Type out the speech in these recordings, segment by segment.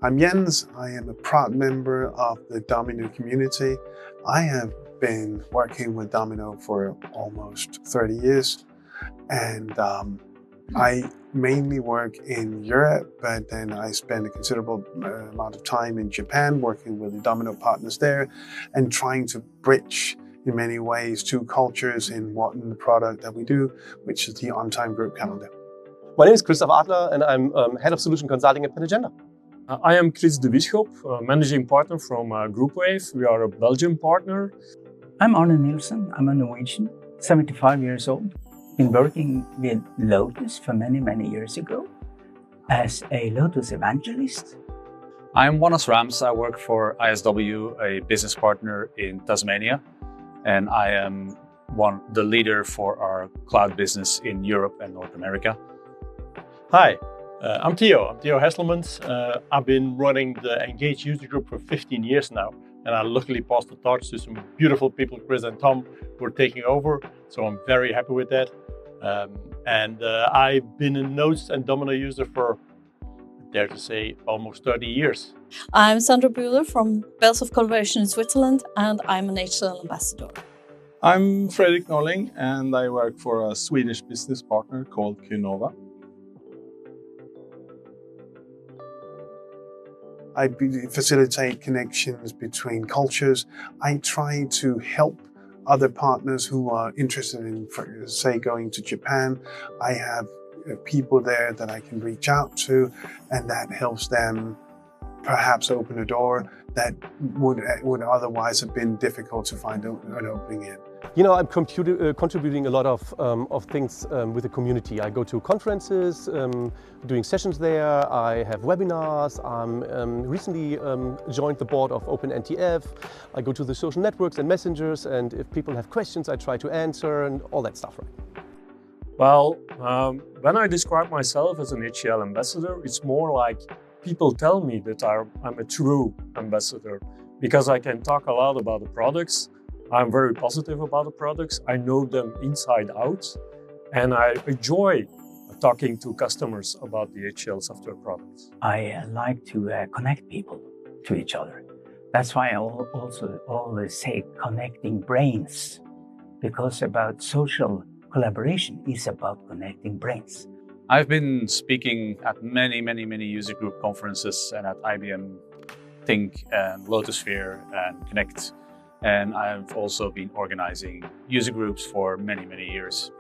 I'm Jens. I am a proud member of the Domino community. I have been working with Domino for almost 30 years, and I mainly work in Europe, but then I spend a considerable amount of time in Japan working with the Domino partners there and trying to bridge in many ways two cultures in one product that we do, which is the on-time group calendar. My name is Christoph Adler and I'm Head of Solution Consulting at Penagenda. I am Chris de Bisschop, Managing Partner from GroupWave. We are a Belgian partner. I'm Arne Nielsen. I'm a Norwegian, 75 years old. Been working with Lotus for many years ago as a Lotus evangelist. I'm Wannes Rams. I work for ISW, a business partner in Tasmania, and I am the leader for our cloud business in Europe and North America. Hi, I'm Theo Hesselmans. I've been running the Engage user group for 15 years now, and I luckily passed the torch to some beautiful people, Chris and Tom, who are taking over, so I'm very happy with that. I've been a Notes and Domino user for, I dare to say, almost 30 years. I'm Sandra Bühler from Bells of Collaboration in Switzerland, and I'm an HCL Ambassador. I'm Fredrik Norling, and I work for a Swedish business partner called Qnova. I facilitate connections between cultures. I try to help other partners who are interested in, say, going to Japan. I have people there that I can reach out to, and that helps them perhaps open a door that would otherwise have been difficult to find an opening in. You know, I'm contributing a lot of things with the community. I go to conferences, doing sessions there. I have webinars. I'm recently joined the board of OpenNTF. I go to the social networks and messengers, and if people have questions, I try to answer and all that stuff. Right? Well, when I describe myself as an HCL ambassador, it's more like people tell me that I'm a true ambassador because I can talk a lot about the products. I'm very positive about the products. I know them inside out, and I enjoy talking to customers about the HCL software products. I like to connect people to each other. That's why I also always say connecting brains, because about social collaboration is about connecting brains. I've been speaking at many user group conferences and at IBM Think and Lotusphere and Connect. And I've also been organizing user groups for many years.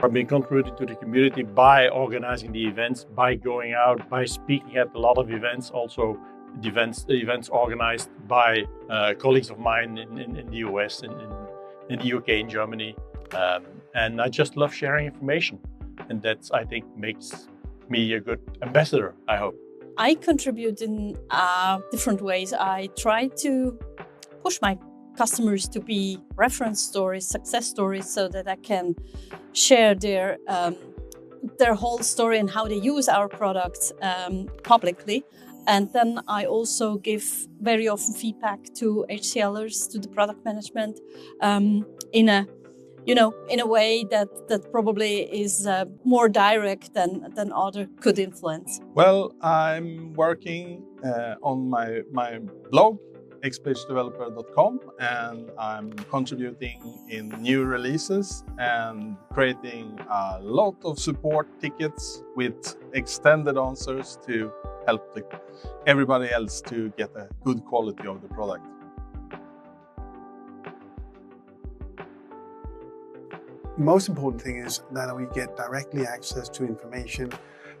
I've been contributing to the community by organizing the events, by going out, by speaking at a lot of events, also the events organized by colleagues of mine in the US, in the UK, in Germany. And I just love sharing information. And that, I think, makes me a good ambassador, I hope. I contribute in different ways. I try to push my customers to be reference stories, success stories, so that I can share their whole story and how they use our products publicly. And then I also give very often feedback to HCLers, to the product management, in a way that probably is more direct than other could influence. Well, I'm working on my blog, xpagedeveloper.com, and I'm contributing in new releases and creating a lot of support tickets with extended answers to help everybody else to get a good quality of the product. The most important thing is that we get directly access to information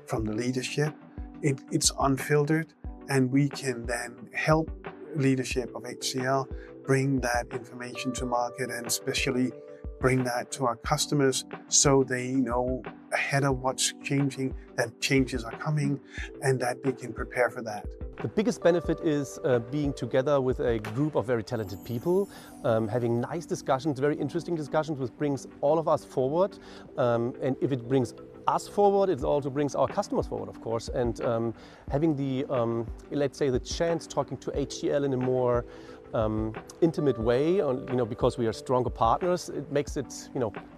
from the leadership. It's unfiltered, and we can then help leadership of HCL bring that information to market, and especially bring that to our customers so they know ahead of what's changing, that changes are coming, and that they can prepare for that. The biggest benefit is being together with a group of very talented people, having nice discussions, very interesting discussions, which brings all of us forward. And if it brings us forward, it also brings our customers forward, of course. And having the, let's say, the chance talking to HCL in a more intimate way, because we are stronger partners, it makes it,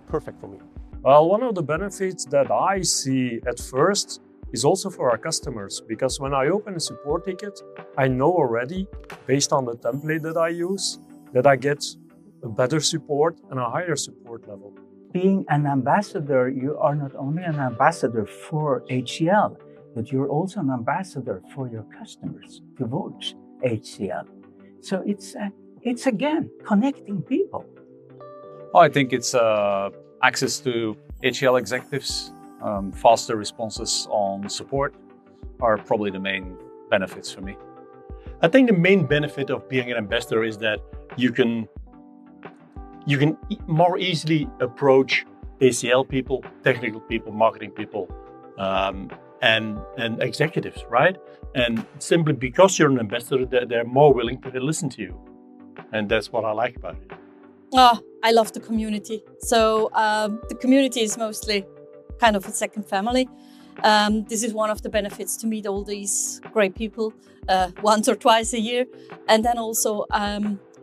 perfect for me. Well, one of the benefits that I see at first is also for our customers, because when I open a support ticket, I know already, based on the template that I use, that I get a better support and a higher support level. Being an ambassador, you are not only an ambassador for HCL, but you're also an ambassador for your customers towards HCL. So it's again connecting people. I think it's access to HCL executives, faster responses on support are probably the main benefits for me. I think the main benefit of being an ambassador is that you can more easily approach HCL people, technical people, marketing people, and executives, right? And simply because you're an ambassador, they're more willing to listen to you. And that's what I like about it. Oh, I love the community. So the community is mostly kind of a second family. This is one of the benefits, to meet all these great people once or twice a year. And then also,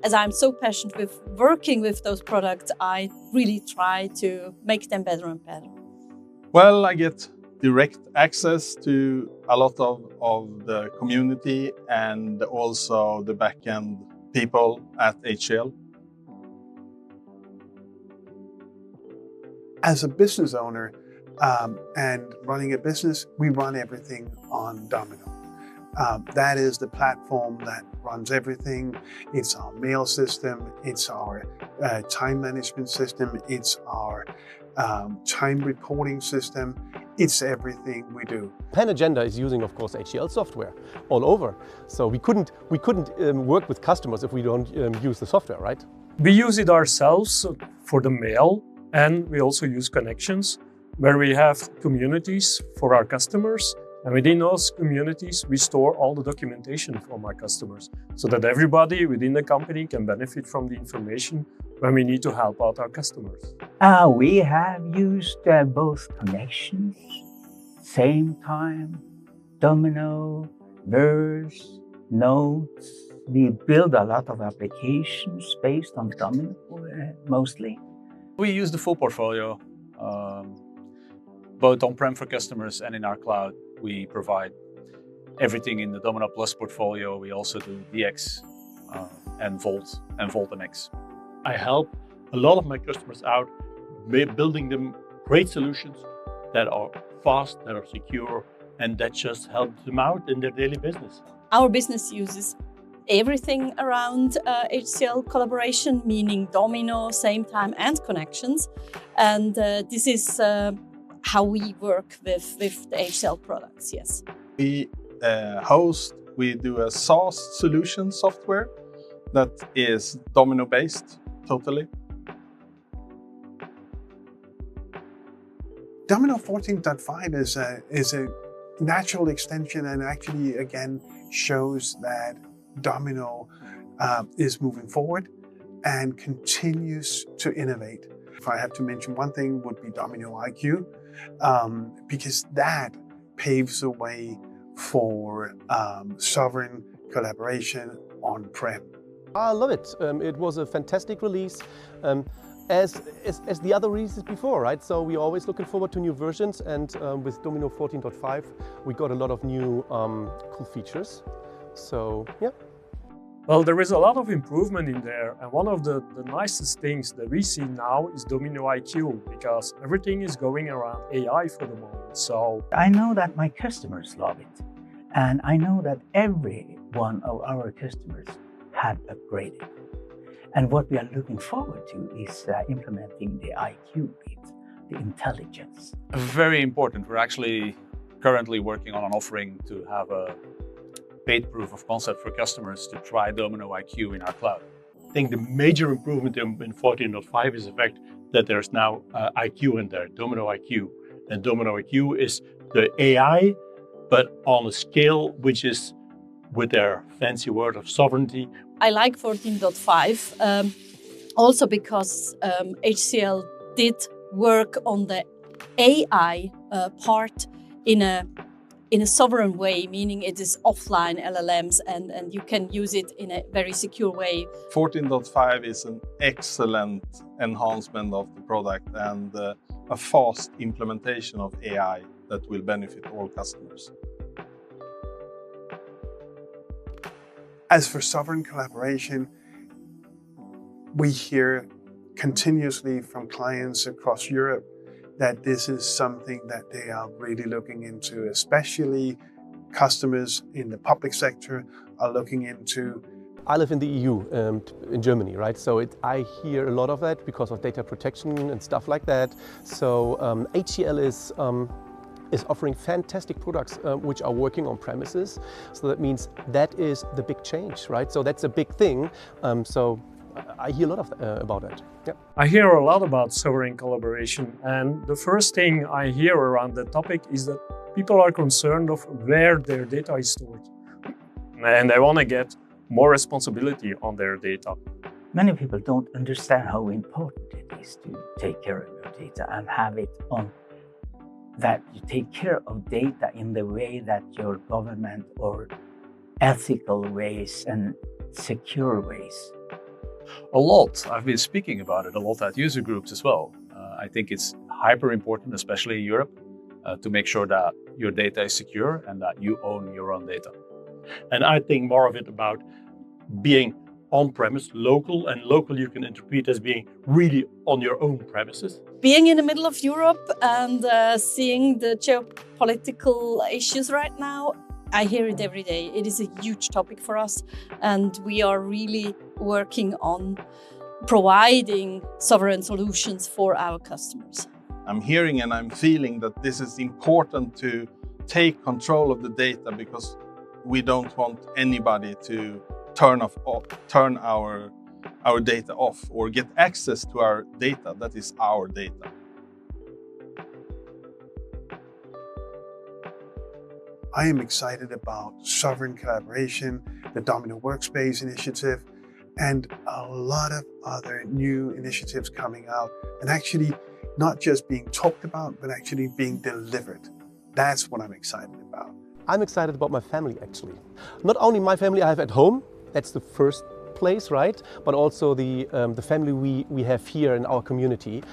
as I'm so passionate with working with those products, I really try to make them better and better. Well, I get direct access to a lot of the community and also the back-end people at HCL. As a business owner and running a business, we run everything on Domino. That is the platform that runs everything. It's our mail system, it's our time management system, it's our time reporting system. It's everything we do. Pen Agenda is using, of course, HCL software all over. So we couldn't work with customers if we don't use the software, right? We use it ourselves for the mail, and we also use connections where we have communities for our customers. And within those communities, we store all the documentation from our customers so that everybody within the company can benefit from the information when we need to help out our customers. We have used both connections, same time, Domino, Verse, Notes. We build a lot of applications based on Domino mostly. We use the full portfolio, both on-prem for customers and in our cloud. We provide everything in the Domino Plus portfolio. We also do DX and Vault and X. I help a lot of my customers out, building them great solutions that are fast, that are secure, and that just help them out in their daily business. Our business uses everything around HCL collaboration, meaning Domino, same time, and connections. And this is how we work with the HCL products, yes. We do a SaaS solution software that is Domino based totally. Domino 14.5 is a natural extension, and actually again shows that Domino is moving forward and continues to innovate. If I have to mention one thing, would be Domino IQ, because that paves the way for sovereign collaboration on-prem. I love it. It was a fantastic release, as the other releases before, right? So we're always looking forward to new versions, and with Domino 14.5, we got a lot of new cool features. So, yeah. Well, there is a lot of improvement in there, and one of the nicest things that we see now is Domino IQ, because everything is going around AI for the moment. So I know that my customers love it, and I know that every one of our customers have upgraded. And what we are looking forward to is implementing the IQ bit, the intelligence. Very important. We're actually currently working on an offering to have a paid proof of concept for customers to try Domino IQ in our cloud. I think the major improvement in 14.5 is the fact that there's now IQ in there, Domino IQ. And Domino IQ is the AI, but on a scale which is, with their fancy word of sovereignty. I like 14.5 also because HCL did work on the AI part in a sovereign way, meaning it is offline LLMs and you can use it in a very secure way. 14.5 is an excellent enhancement of the product and a fast implementation of AI that will benefit all customers. As for sovereign collaboration, we hear continuously from clients across Europe that this is something that they are really looking into, especially customers in the public sector are looking into. I live in the EU, in Germany, right? So I hear a lot of that because of data protection and stuff like that. So HCL is offering fantastic products which are working on premises. So that means that is the big change, right? So that's a big thing. So I hear a lot about that. Yeah. I hear a lot about sovereign collaboration, and the first thing I hear around the topic is that people are concerned of where their data is stored, and they want to get more responsibility on their data. Many people don't understand how important it is to take care of your data and have it on that you take care of data in the way that your government or ethical ways and secure ways. A lot. I've been speaking about it a lot at user groups as well. I think it's hyper important, especially in Europe, to make sure that your data is secure and that you own your own data. And I think more of it about being on-premise, local, and local you can interpret as being really on your own premises. Being in the middle of Europe and seeing the geopolitical issues right now, I hear it every day. It is a huge topic for us, and we are really working on providing sovereign solutions for our customers. I'm hearing and I'm feeling that this is important to take control of the data, because we don't want anybody to turn our data off or get access to our data. That is our data. I am excited about sovereign collaboration, the Domino Workspace initiative, and a lot of other new initiatives coming out, and actually not just being talked about, but actually being delivered. That's what I'm excited about. I'm excited about my family, actually. Not only my family I have at home, that's the first place, right? But also the family we have here in our community.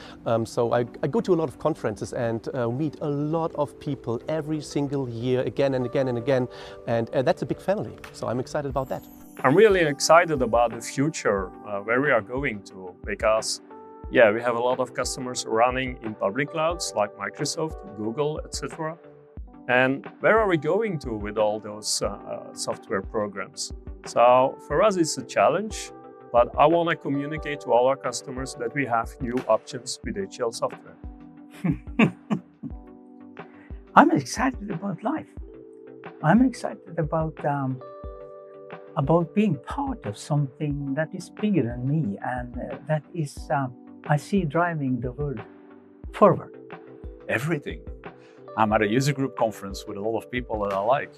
So I go to a lot of conferences and meet a lot of people every single year, again and again and again. And that's a big family. So I'm excited about that. I'm really excited about the future, where we are going to, because we have a lot of customers running in public clouds like Microsoft, Google, etc. And where are we going to with all those software programs? So for us, it's a challenge, but I want to communicate to all our customers that we have new options with HCL software. I'm excited about life. I'm excited about being part of something that is bigger than me, and that is, I see driving the world forward. Everything. I'm at a user group conference with a lot of people that I like,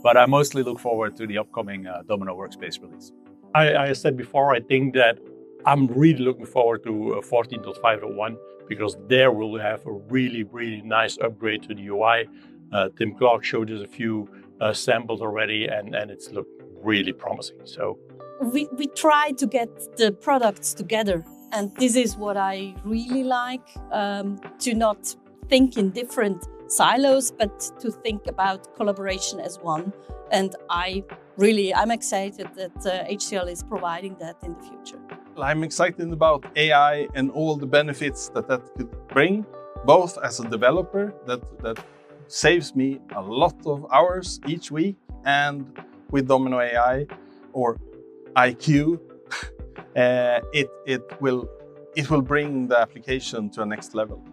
but I mostly look forward to the upcoming Domino Workspace release. I said before, I think that I'm really looking forward to 14.5.1, because there we'll have a really, really nice upgrade to the UI. Tim Clark showed us a few samples already, and it's looked really promising. So we try to get the products together, and this is what I really like, to not think in different silos, but to think about collaboration as one. And I'm excited that HCL is providing that in the future. I'm excited about AI and all the benefits that could bring, both as a developer that saves me a lot of hours each week, and with Domino AI or IQ, it will bring the application to a next level.